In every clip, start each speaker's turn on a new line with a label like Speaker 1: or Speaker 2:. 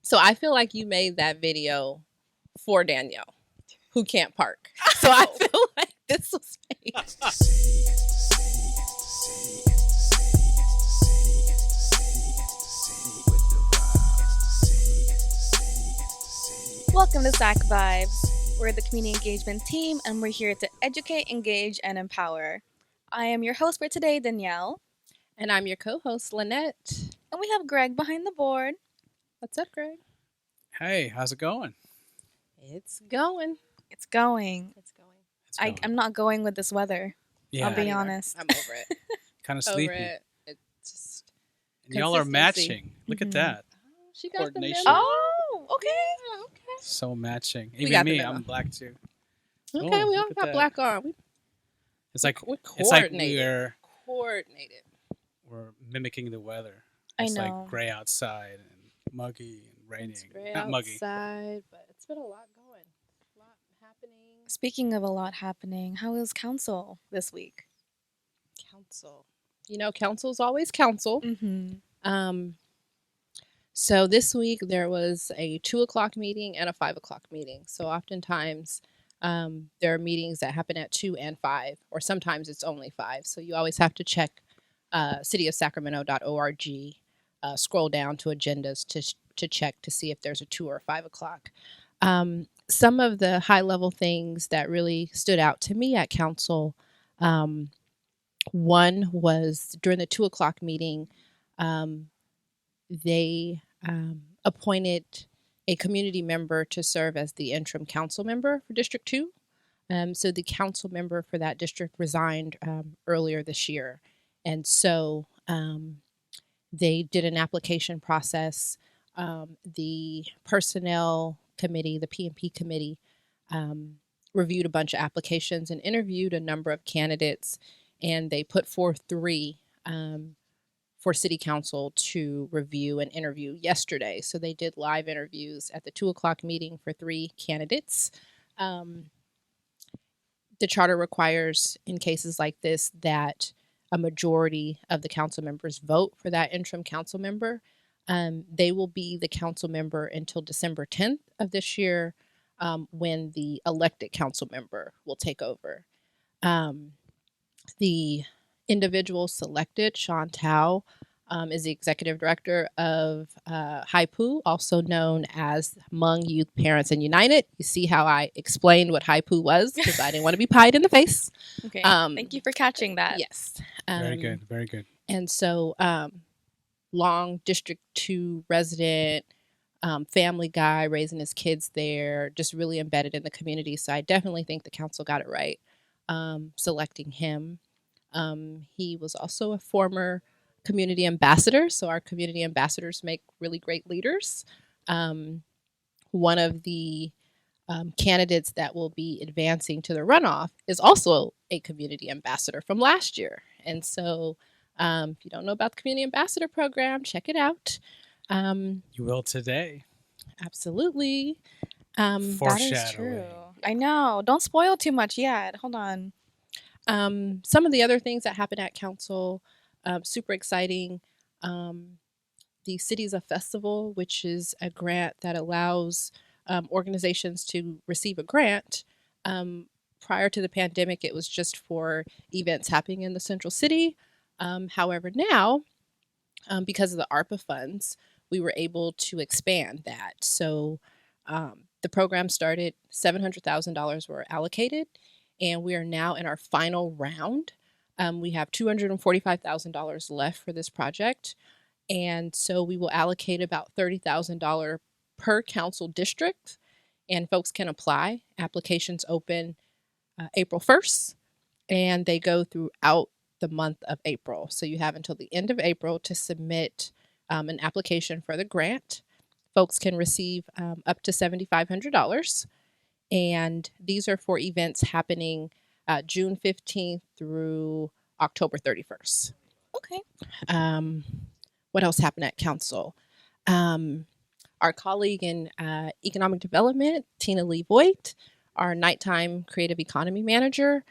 Speaker 1: So I feel like you made that video for Danielle, who can't park. So I feel like this was made.
Speaker 2: Welcome to SacVibes. We're the community engagement team, and we're here to educate, engage, and empower. I am your host for today, Danielle.
Speaker 1: And I'm your co-host, Lynette.
Speaker 2: And we have Greg behind the board.
Speaker 1: What's up, Greg?
Speaker 3: Hey, how's it going?
Speaker 1: It's going.
Speaker 2: It's going.
Speaker 1: It's going.
Speaker 2: I'm not going with this weather.
Speaker 3: Yeah,
Speaker 2: I'll be honest.
Speaker 1: I'm over it.
Speaker 3: kind of
Speaker 1: Over
Speaker 3: sleepy.
Speaker 1: it. It's just
Speaker 3: And y'all are
Speaker 1: consistency.
Speaker 3: matching. Look at
Speaker 2: Mhm.
Speaker 3: that.
Speaker 1: she got the
Speaker 3: Coordination.
Speaker 1: memo.
Speaker 2: Oh, okay.
Speaker 1: Yeah, okay.
Speaker 3: So matching.
Speaker 1: We
Speaker 3: Even
Speaker 1: got the
Speaker 3: me,
Speaker 1: memo.
Speaker 3: I'm black too.
Speaker 1: Okay,
Speaker 3: Oh,
Speaker 1: we all
Speaker 3: look at
Speaker 1: got
Speaker 3: that.
Speaker 1: black on.
Speaker 3: It's like
Speaker 1: We're
Speaker 3: it's like
Speaker 1: coordinated. Coordinated.
Speaker 3: we're mimicking the weather.
Speaker 2: I
Speaker 3: It's
Speaker 2: know.
Speaker 3: like gray outside and muggy and raining.
Speaker 1: It's gray
Speaker 3: Not muggy.
Speaker 1: outside, but it's been a lot going. A lot happening.
Speaker 2: Speaking of a lot happening, how was council this week?
Speaker 1: Council. Council's always council.
Speaker 2: Mm-hmm.
Speaker 1: So this week there was a 2:00 meeting and a 5:00 meeting. So oftentimes there are meetings that happen at 2 and 5, or sometimes it's only 5. So you always have to check cityofsacramento.org, scroll down to agendas to check to see if there's a 2 or 5:00. Some of the high level things that really stood out to me at council, one was during the 2:00 meeting, they appointed a community member to serve as the interim council member for District 2. So the council member for that district resigned earlier this year. And so they did an application process. The personnel committee, the P&P committee, reviewed a bunch of applications and interviewed a number of candidates. And they put forth 3 for city council to review and interview yesterday. So they did live interviews at the 2:00 meeting for 3 candidates. The charter requires, in cases like this, that a majority of the council members vote for that interim council member. They will be the council member until December 10th of this year, when the elected council member will take over. The individual selected, Sean Tao, is the executive director of HIPOO, also known as Hmong Youth Parents and United. You see how I explained what HIPOO was, because I didn't want to be pied in the face.
Speaker 2: Okay. Thank you for catching that.
Speaker 1: Yes.
Speaker 3: Very good. Very good.
Speaker 1: And so long District 2 resident, family guy, raising his kids there, just really embedded in the community. So I definitely think the council got it right selecting him. He was also a former community ambassador. So our community ambassadors make really great leaders. One of the candidates that will be advancing to the runoff is also a community ambassador from last year. And so if you don't know about the community ambassador program, check it out.
Speaker 3: You will today.
Speaker 1: Absolutely.
Speaker 2: That is
Speaker 3: Foreshadowing.
Speaker 2: true. I know. Don't spoil too much yet. Hold on.
Speaker 1: Some of the other things that happened at council, super exciting. The Cities of Festival, which is a grant that allows organizations to receive a grant. Prior to the pandemic, it was just for events happening in the central city. However, now, because of the ARPA funds, we were able to expand that. So the program started, $700,000 were allocated, and we are now in our final round. We have $245,000 left for this project. And so we will allocate about $30,000 per council district, and folks can apply. Applications open April 1st, and they go throughout the month of April. So you have until the end of April to submit an application for the grant. Folks can receive up to $7,500. And these are for events happening June 15th through October 31st.
Speaker 2: Okay.
Speaker 1: What else happened at council? Our colleague in economic development, Tina Lee Voigt, our nighttime creative economy manager,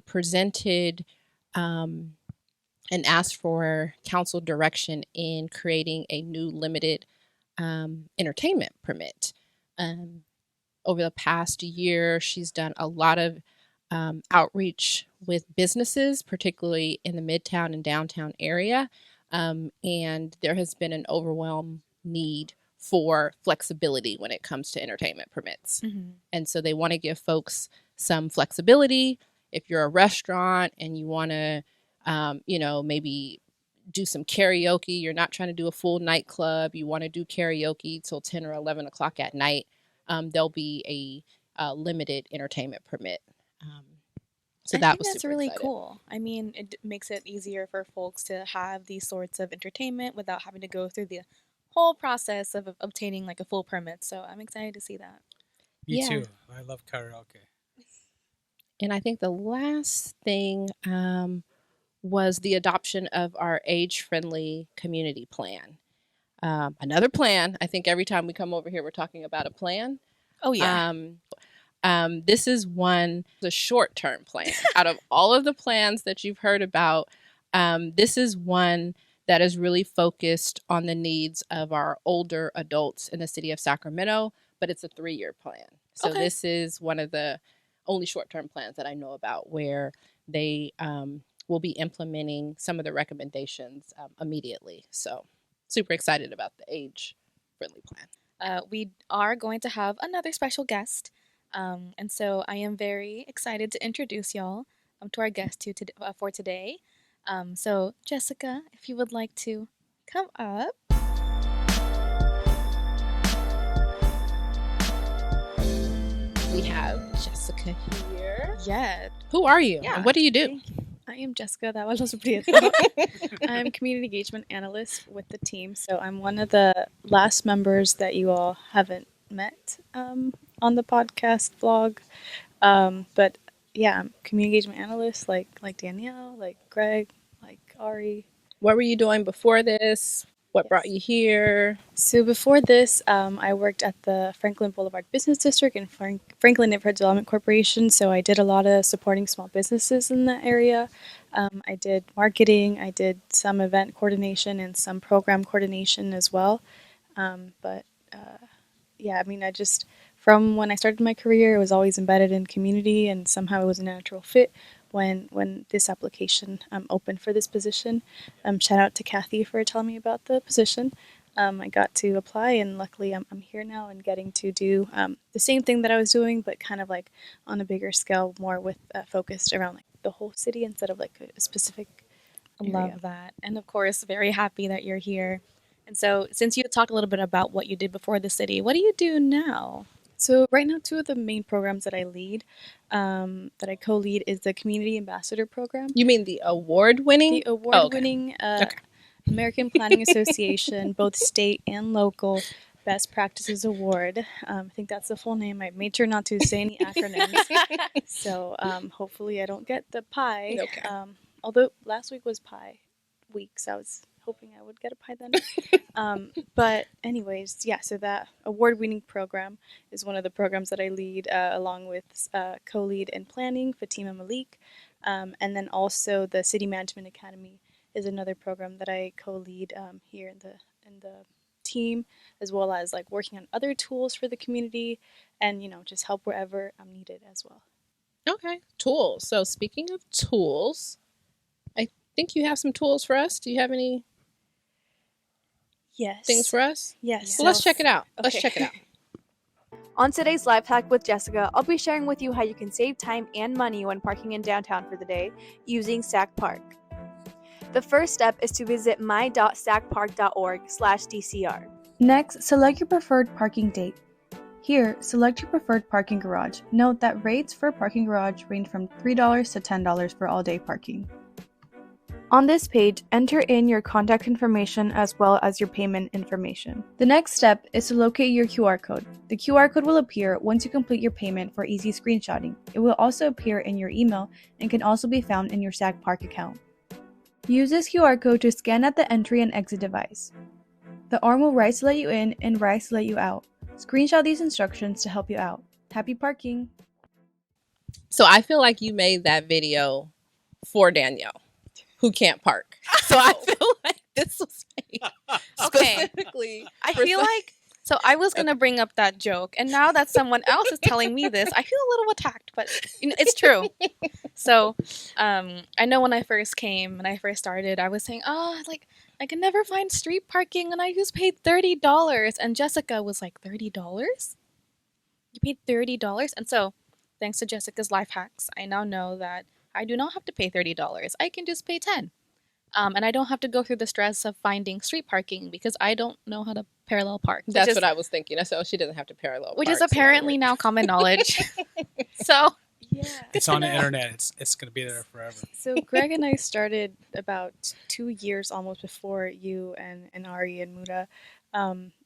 Speaker 1: presented and asked for council direction in creating a new limited entertainment permit. Over the past year, she's done a lot of outreach with businesses, particularly in the Midtown and downtown area. And there has been an overwhelming need for flexibility when it comes to entertainment permits.
Speaker 2: Mm-hmm.
Speaker 1: And so they want to give folks some flexibility. If you're a restaurant and you want to, maybe do some karaoke, you're not trying to do a full nightclub, you want to do karaoke till 10 or 11 o'clock at night, there'll be a limited entertainment permit. So
Speaker 2: I
Speaker 1: that
Speaker 2: think
Speaker 1: was
Speaker 2: that's
Speaker 1: super
Speaker 2: really
Speaker 1: exciting.
Speaker 2: cool. I mean, it makes it easier for folks to have these sorts of entertainment without having to go through the whole process of obtaining like a full permit. So I'm excited to see that.
Speaker 3: Me
Speaker 1: Yeah.
Speaker 3: too. I love karaoke.
Speaker 1: And I think the last thing was the adoption of our age-friendly community plan. Another plan. I think every time we come over here, we're talking about a plan.
Speaker 2: Oh yeah.
Speaker 1: This is the short-term plan. Out of all of the plans that you've heard about, this is one that is really focused on the needs of our older adults in the city of Sacramento, but it's a 3-year plan. So
Speaker 2: Okay.
Speaker 1: this is one of the only short-term plans that I know about where they will be implementing some of the recommendations immediately. So super excited about the age-friendly plan.
Speaker 2: We are going to have another special guest. And so I am very excited to introduce y'all to our guest for today. So, Jessica, if you would like to come up.
Speaker 1: We have Jessica here.
Speaker 2: Yeah.
Speaker 1: Who are you?
Speaker 2: Yeah.
Speaker 1: And what do you do?
Speaker 2: Thank you. I am Jessica. That was Prieto. I'm community engagement analyst with the team. So I'm one of the last members that you all haven't met on the podcast vlog. But yeah, I'm community engagement analyst like Danielle, like Greg, like Ari.
Speaker 1: What were you doing before this? What brought you here?
Speaker 2: So before this, I worked at the Franklin Boulevard Business District and Franklin Neighborhood Development Corporation. So I did a lot of supporting small businesses in that area. I did marketing, I did some event coordination and some program coordination as well. Yeah, I mean, from when I started my career, it was always embedded in community, and somehow it was a natural fit when this application opened for this position. Shout out to Kathy for telling me about the position. I got to apply, and luckily I'm here now and getting to do the same thing that I was doing, but kind of like on a bigger scale, more with focused around like the whole city instead of like a specific area. Love that. And of course, very happy that you're here. And so, since you talked a little bit about what you did before the city, what do you do now? So right now, 2 of the main programs that I lead, that I co-lead, is the Community Ambassador Program.
Speaker 1: You mean the award-winning?
Speaker 2: The award-winning American Planning Association, both state and local, Best Practices Award. I think that's the full name. I made sure not to say any acronyms. So hopefully I don't get the pie.
Speaker 1: Okay.
Speaker 2: Although last week was pie week, so I was hoping I would get a pie then. But anyways, yeah, so that award-winning program is one of the programs that I lead along with co-lead in planning, Fatima Malik. And then also the City Management Academy is another program that I co-lead here in the team, as well as like working on other tools for the community and, just help wherever I'm needed as well.
Speaker 1: Okay, tools. So speaking of tools, I think you have some tools for us. Do you have any things for us?
Speaker 2: Yes.
Speaker 1: Well, let's check it out.
Speaker 2: Okay.
Speaker 1: Let's check it out.
Speaker 4: On today's Life Hack with Jessica, I'll be sharing with you how you can save time and money when parking in downtown for the day using Sac Park. The first step is to visit my.sacpark.org/DCR.
Speaker 5: Next, select your preferred parking date. Here, select your preferred parking garage. Note that rates for a parking garage range from $3 to $10 for all-day parking.
Speaker 4: On this page, enter in your contact information as well as your payment information.
Speaker 5: The next step is to locate your QR code. The QR code will appear once you complete your payment for easy screenshotting. It will also appear in your email and can also be found in your Sac Park account. Use this QR code to scan at the entry and exit device. The arm will rise to let you in and rise to let you out. Screenshot these instructions to help you out. Happy parking!
Speaker 1: So I feel like you made that video for Danielle, who can't park. So I feel like this was made
Speaker 6: Okay.
Speaker 1: specifically.
Speaker 6: I
Speaker 1: for
Speaker 6: feel
Speaker 1: some-
Speaker 6: like so I was gonna bring up that joke, and now that someone else is telling me this, I feel a little attacked. But it's true. So, I know when I first came and I first started, I was saying, "Oh, like I can never find street parking, and I just paid $30." And Jessica was like, "$30? You paid $30?" And so, thanks to Jessica's life hacks, I now know that I do not have to pay $30. I can just pay 10. And I don't have to go through the stress of finding street parking because I don't know how to parallel park.
Speaker 1: That's what I was thinking. I said, oh, she doesn't have to parallel
Speaker 6: which
Speaker 1: park,
Speaker 6: is
Speaker 1: so that'll
Speaker 6: apparently
Speaker 1: work.
Speaker 6: now common knowledge. So
Speaker 2: Yeah.
Speaker 3: It's on the internet. It's gonna be there forever.
Speaker 2: So Greg and I started about 2 years almost before you and Ari and Muda.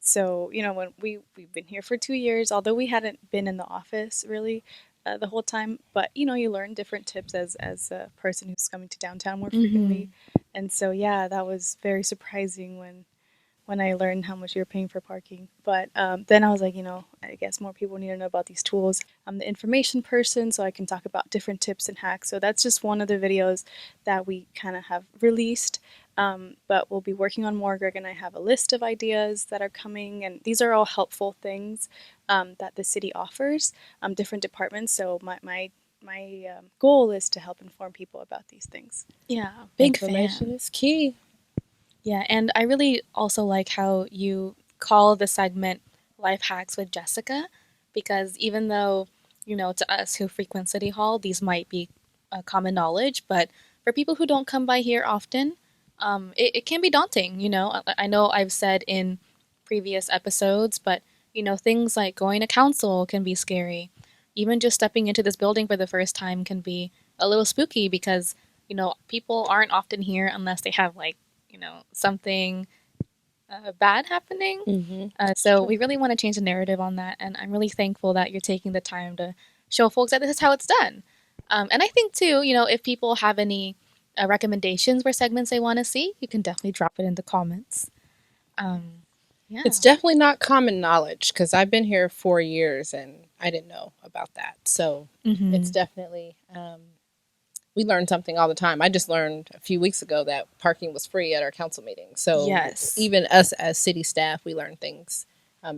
Speaker 2: So when we've been here for 2 years, although we hadn't been in the office really the whole time, but you learn different tips as a person who's coming to downtown more frequently, and so yeah, that was very surprising when I learned how much you were paying for parking. But then I was like, I guess more people need to know about these tools. I'm the information person, so I can talk about different tips and hacks. So that's just one of the videos that we kind of have released. But we'll be working on more. Greg and I have a list of ideas that are coming, and these are all helpful things that the city offers, different departments. So my goal is to help inform people about these things.
Speaker 6: yeah, big
Speaker 1: Information
Speaker 6: fan.
Speaker 1: is key.
Speaker 6: Yeah, and I really also like how you call the segment Life Hacks with Jessica, because even though, to us who frequent City Hall, these might be common knowledge, but for people who don't come by here often, it can be daunting, I know I've said in previous episodes, but, things like going to council can be scary. Even just stepping into this building for the first time can be a little spooky because, people aren't often here unless they have, like, something bad happening. So we really want to change the narrative on that, and I'm really thankful that you're taking the time to show folks that this is how it's done. And I think too, if people have any recommendations for segments they want to see, you can definitely drop it in the comments. Yeah,
Speaker 1: It's definitely not common knowledge because I've been here 4 years and I didn't know about that. So it's definitely, we learn something all the time. I just learned a few weeks ago that parking was free at our council meeting. So
Speaker 6: Yes.
Speaker 1: even us as city staff, we learn things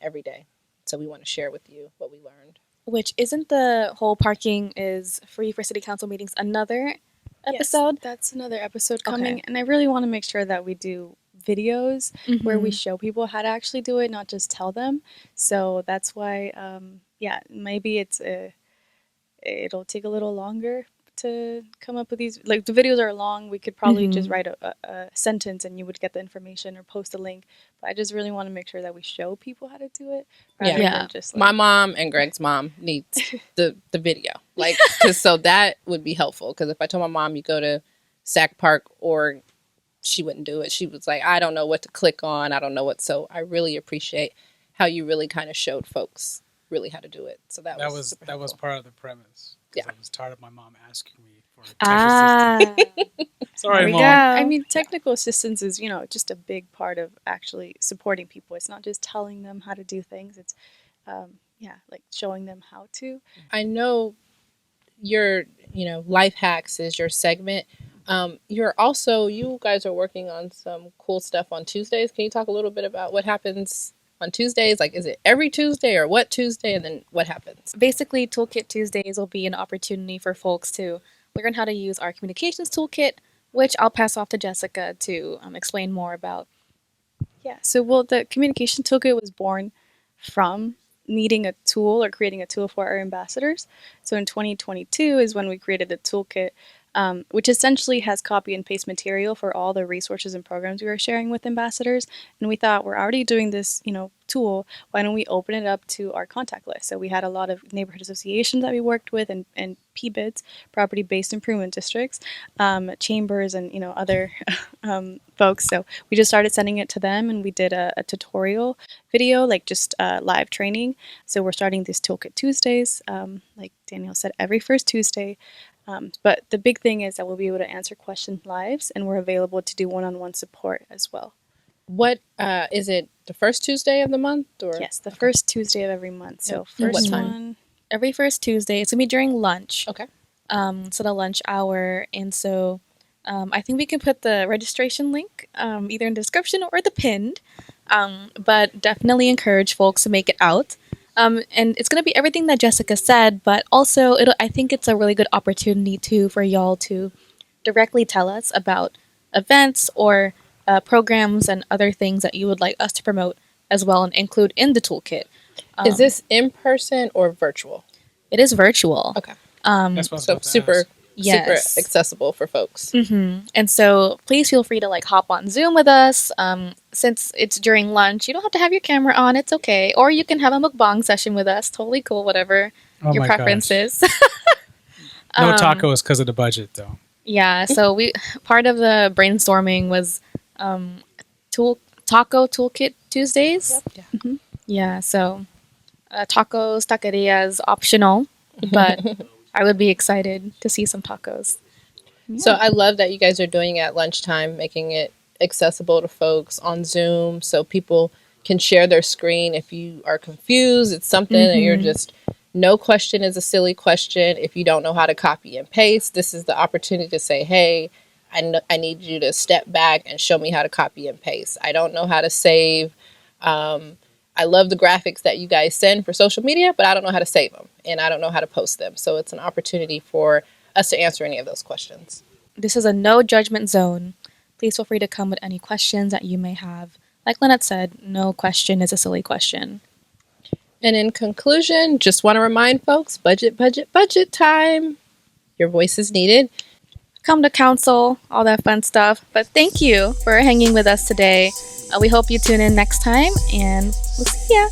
Speaker 1: every day. So we want to share with you what we learned.
Speaker 6: which isn't the whole parking is free for city council meetings another episode?
Speaker 2: Yes, that's another episode coming,
Speaker 6: Okay.
Speaker 2: and I really want to make sure that we do videos where we
Speaker 6: Mhm.
Speaker 2: show people how to actually do it, not just tell them. So that's why, maybe it'll take a little longer to come up with these. Like the videos are long, we could probably just write a sentence and you would get the information or post a link. But I just really want to make sure that we show people how to do it rather
Speaker 6: Yeah.
Speaker 2: than just
Speaker 1: My mom and Greg's mom needs the video, like, so that would be helpful. Because if I told my mom you go to Sac Park, or she wouldn't do it. She was like, I don't know what to click on. I don't know what. So I really appreciate how you really kind of showed folks really how to do it. So that was super
Speaker 3: that was
Speaker 1: helpful.
Speaker 3: part of the premise. 'Cause
Speaker 1: Yeah.
Speaker 3: I was tired of my mom asking me for tech
Speaker 6: Ah,
Speaker 3: assistance. Sorry,
Speaker 6: there we
Speaker 3: mom.
Speaker 6: go.
Speaker 2: I mean, technical assistance is, just a big part of actually supporting people. It's not just telling them how to do things. It's, like showing them how to.
Speaker 1: I know your, life hacks is your segment. You guys are working on some cool stuff on Tuesdays. Can you talk a little bit about what happens on Tuesdays? Like, is it every Tuesday or what Tuesday? And then what happens?
Speaker 6: Basically, Toolkit Tuesdays will be an opportunity for folks to learn how to use our communications toolkit, which I'll pass off to Jessica to explain more about.
Speaker 2: Yeah. So, the communication toolkit was born from needing a tool or creating a tool for our ambassadors. So in 2022 is when we created the toolkit, which essentially has copy and paste material for all the resources and programs we were sharing with ambassadors. And we thought, we're already doing this, tool. Why don't we open it up to our contact list? So we had a lot of neighborhood associations that we worked with, and PBIDs, property-based improvement districts, chambers, and other folks. So we just started sending it to them, and we did a tutorial video, like just live training. So we're starting these Toolkit Tuesdays, like Danielle said, every first Tuesday. But the big thing is that we'll be able to answer questions live, and we're available to do one-on-one support as well.
Speaker 1: What is it? The first Tuesday of the month, or
Speaker 2: Yes, the first Tuesday of every month. So
Speaker 1: What
Speaker 2: first
Speaker 1: time?
Speaker 2: one.
Speaker 6: Every first Tuesday, it's gonna be during lunch.
Speaker 1: Okay.
Speaker 6: So the lunch hour, and so I think we can put the registration link either in the description or the pinned, but definitely encourage folks to make it out. And it's going to be everything that Jessica said, but also I think it's a really good opportunity too for y'all to directly tell us about events or programs and other things that you would like us to promote as well and include in the toolkit.
Speaker 1: Is this in person or virtual?
Speaker 6: It is virtual.
Speaker 1: Okay.
Speaker 3: That's what I was
Speaker 1: So
Speaker 3: about to
Speaker 1: super,
Speaker 3: ask.
Speaker 6: Yes.
Speaker 1: super accessible for folks.
Speaker 6: And so please feel free to like hop on Zoom with us. Since it's during lunch, you don't have to have your camera on. It's okay. Or you can have a mukbang session with us. Totally cool, whatever
Speaker 3: Oh
Speaker 6: your
Speaker 3: my
Speaker 6: preference
Speaker 3: gosh.
Speaker 6: is.
Speaker 3: No tacos because of the budget, though.
Speaker 6: Yeah, so part of the brainstorming was taco toolkit Tuesdays.
Speaker 1: Yeah.
Speaker 6: Yeah, so tacos, taquerias, optional, but I would be excited to see some tacos.
Speaker 1: So I love that you guys are doing it at lunchtime, making it accessible to folks on Zoom so people can share their screen if you are confused. It's something that you're just, no question is a silly question. If you don't know how to copy and paste, this is the opportunity to say, hey, I need you to step back and show me how to copy and paste. I don't know how to save. I love the graphics that you guys send for social media, but I don't know how to save them and I don't know how to post them. So it's an opportunity for us to answer any of those questions.
Speaker 6: This is a no judgment zone. Please feel free to come with any questions that you may have. Like Lynette said, no question is a silly question.
Speaker 1: And in conclusion, just want to remind folks, budget time. Your voice is needed.
Speaker 6: Come to council, all that fun stuff. But thank you for hanging with us today. We hope you tune in next time, and we'll see ya.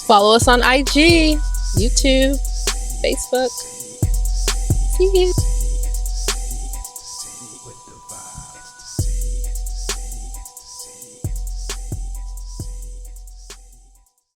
Speaker 1: Follow us on IG, YouTube, Facebook. See you.